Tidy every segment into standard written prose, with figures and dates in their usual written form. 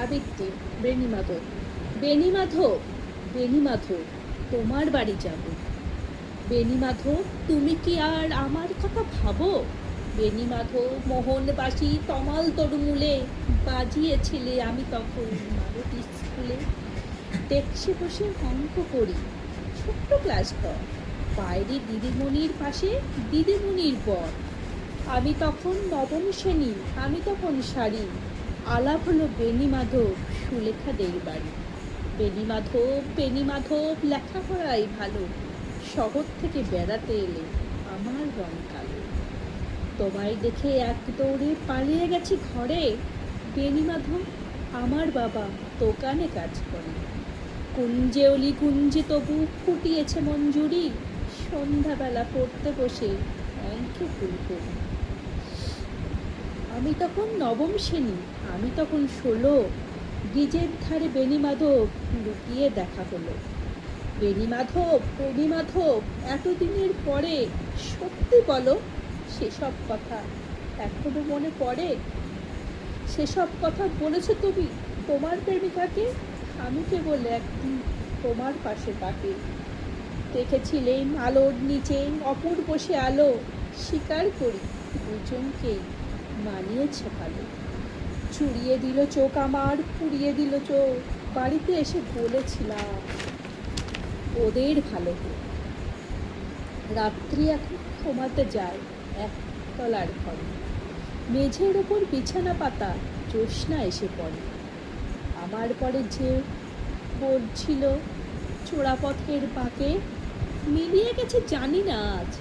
আবৃত্তি বেণীমাধব। বেণীমাধব, বেণীমাধব, তোমার বাড়ি যাব। বেণীমাধব, তুমি কি আর আমার কথা ভাবো? বেণীমাধব, মোহনবাসী তমাল তরুমূলে বাজিয়েছিলে আমি তখন মালতী স্কুলে। ডেস্কে বসে অঙ্ক করি, ছোট্ট ক্লাস ঘর, বাইরে দিদিমণির পাশে দিদিমণির বর। আমি তখন নবম শ্রেণী, আমি তখন শাড়ি। আলাপ হলো বেণীমাধব, সুলেখাদের বাড়ি। বেণীমাধব, বেণীমাধব, লেখাপড়াই ভালো, শহর থেকে বেড়াতে এলে আমার রং কালো। তোমায় দেখে এক দৌড়ে পালিয়ে গেছি ঘরে। বেণীমাধব, আমার বাবা দোকানে কাজ করে। কুঞ্জে অলি কুঞ্জে তবু ফুটিয়েছে মঞ্জুরি, সন্ধ্যাবেলা পড়তে বসে অঙ্কে ভুল করি। আমি তখন নবম শ্রেণী, আমি তখন 16। ব্রিজের ধারে বেণীমাধব লুকিয়ে দেখা হলো। বেণীমাধব, বেণীমাধব, এতদিনের পরে সত্যি বলো, সেসব কথা এখনো মনে পড়ে? সেসব কথা বলেছো তুমি তোমার প্রেমিকাকে? আমি কেবল একদিন তোমার পাশে তাকে দেখেছিলেন আলোর নিচে অপূর্ব সে আলো। স্বীকার করি দুজনকেই মানিয়েছে ভালো। চুরিয়ে দিল চোখ আমার, পুড়িয়ে দিল চোখ, বাড়িতে এসে বলেছিলাম ওদের ভালো হোক। রাত্রি এখন ঘুমাতে যায় একতলার ঘরে, মেঝের ওপর বিছানা পাতা, জ্যোৎস্না এসে পড়ে। আমার পরে যে বলছিল চোরাপথের বাঁকে, মিলিয়ে গেছে জানি না আজ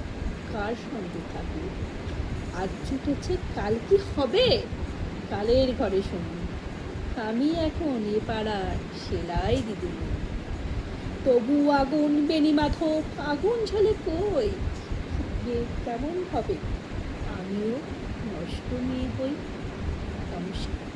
কার সঙ্গে থাকে। আজ জুটেছে কাল কি হবে, কালের ঘরে শুনি আমি এখন এ পাড়ার সেলাই দিদিমণি। তবু আগুন বেণীমাধব, আগুন ঝলে কই, কেমন হবে আমিও নষ্ট মেয়ে হই। নমস্কার।